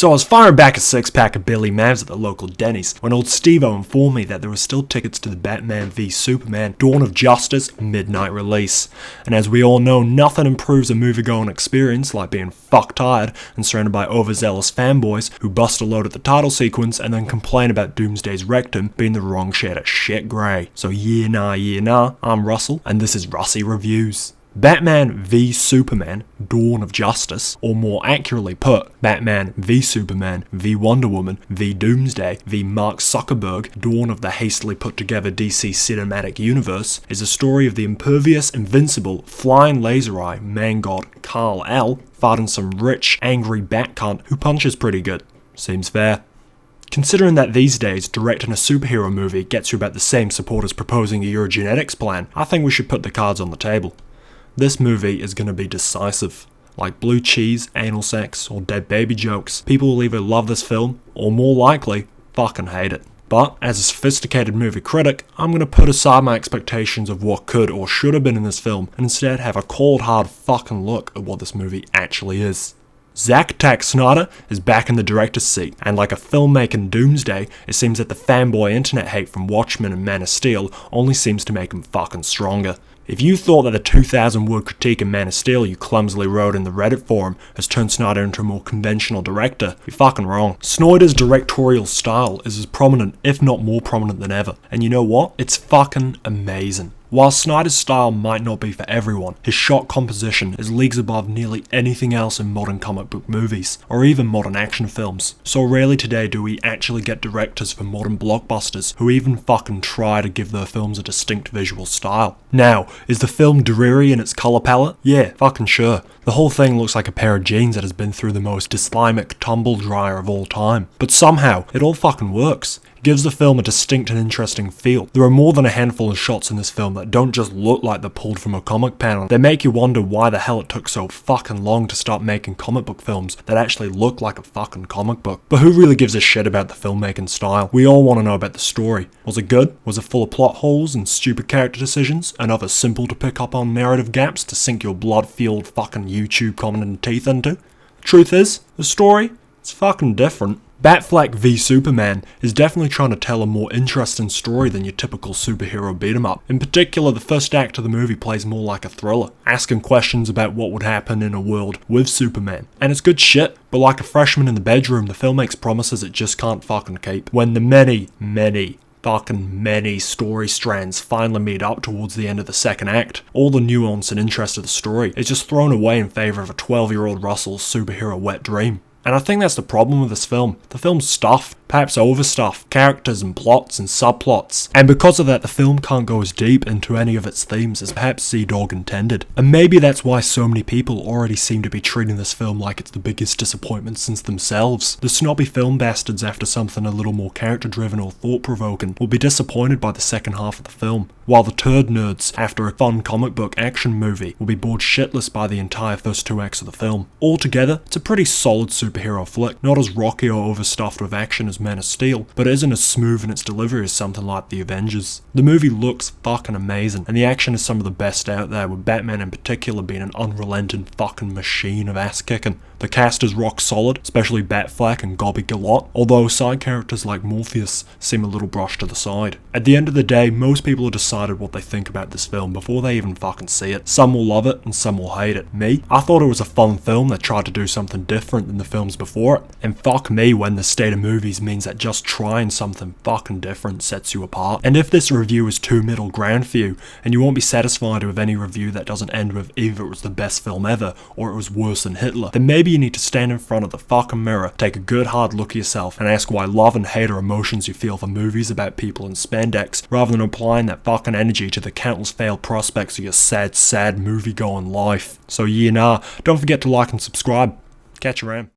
So I was firing back a six-pack of Billy Mavs at the local Denny's when old Steve-O informed me that there were still tickets to the Batman v Superman Dawn of Justice midnight release. And as we all know, nothing improves a movie-going experience like being fuck-tired and surrounded by overzealous fanboys who bust a load at the title sequence and then complain about Doomsday's rectum being the wrong shade of shit grey. So yeah nah, I'm Russell, and this is Russie Reviews. Batman v Superman Dawn of Justice, or more accurately put, Batman v Superman v Wonder Woman v Doomsday v Mark Zuckerberg Dawn of the hastily put together DC cinematic universe, is a story of the impervious, invincible, flying laser eye man god Kal-El fighting some rich, angry bat cunt who punches pretty good. Seems fair. Considering that these days, directing a superhero movie gets you about the same support as proposing a eugenetics plan, I think we should put the cards on the table. This movie is going to be decisive. Like blue cheese, anal sex, or dead baby jokes, people will either love this film, or more likely, fucking hate it. But, as a sophisticated movie critic, I'm going to put aside my expectations of what could or should have been in this film, and instead have a cold hard fucking look at what this movie actually is. Zack Snyder is back in the director's seat, and like a filmmaking doomsday, it seems that the fanboy internet hate from Watchmen and Man of Steel only seems to make him fucking stronger. If you thought that the 2,000 word critique of Man of Steel you clumsily wrote in the Reddit forum has turned Snyder into a more conventional director, you're fucking wrong. Snyder's directorial style is as prominent, if not more prominent than ever, and you know what? It's fucking amazing. While Snyder's style might not be for everyone, his shot composition is leagues above nearly anything else in modern comic book movies, or even modern action films. So rarely today do we actually get directors for modern blockbusters who even fucking try to give their films a distinct visual style. Now, is the film dreary in its colour palette? Yeah, fucking sure. The whole thing looks like a pair of jeans that has been through the most dysthymic tumble dryer of all time. But somehow, it all fucking works. It gives the film a distinct and interesting feel. There are more than a handful of shots in this film that don't just look like they're pulled from a comic panel. They make you wonder why the hell it took so fucking long to start making comic book films that actually look like a fucking comic book. But who really gives a shit about the filmmaking style? We all want to know about the story. Was it good? Was it full of plot holes and stupid character decisions and other simple to pick up on narrative gaps to sink your blood-fueled fucking YouTube commenting teeth into? The truth is, the story, it's fucking different. Batfleck v Superman is definitely trying to tell a more interesting story than your typical superhero beat-em-up. In particular, the first act of the movie plays more like a thriller, asking questions about what would happen in a world with Superman. And it's good shit, but like a freshman in the bedroom, the film makes promises it just can't fucking keep. When the many story strands finally meet up towards the end of the second act, all the nuance and interest of the story is just thrown away in favour of a 12-year-old Russell's superhero wet dream. And I think that's the problem with this film. The film's stuffed, perhaps overstuffed, characters and plots and subplots. And because of that, the film can't go as deep into any of its themes as perhaps Z-Dog intended. And maybe that's why so many people already seem to be treating this film like it's the biggest disappointment since themselves. The snobby film bastards after something a little more character-driven or thought-provoking will be disappointed by the second half of the film, while the turd nerds after a fun comic book action movie will be bored shitless by the entire first two acts of the film. Altogether, it's a pretty solid superhero flick, not as rocky or overstuffed with action as Man of Steel, but it isn't as smooth in its delivery as something like The Avengers. The movie looks fucking amazing, and the action is some of the best out there, with Batman in particular being an unrelenting fucking machine of ass kicking. The cast is rock solid, especially Batfleck and Gobby Galot, although side characters like Morpheus seem a little brushed to the side. At the end of the day, most people have decided what they think about this film before they even fucking see it. Some will love it and some will hate it. Me? I thought it was a fun film that tried to do something different than the films before it, and fuck me when the state of movies means that just trying something fucking different sets you apart. And if this review is too middle ground for you, and you won't be satisfied with any review that doesn't end with either it was the best film ever or it was worse than Hitler, then maybe you need to stand in front of the fucking mirror, take a good hard look at yourself, and ask why love and hate are emotions you feel for movies about people in spandex, rather than applying that fucking energy to the countless failed prospects of your sad movie-going life. So yeah, nah, don't forget to like and subscribe. Catch you around.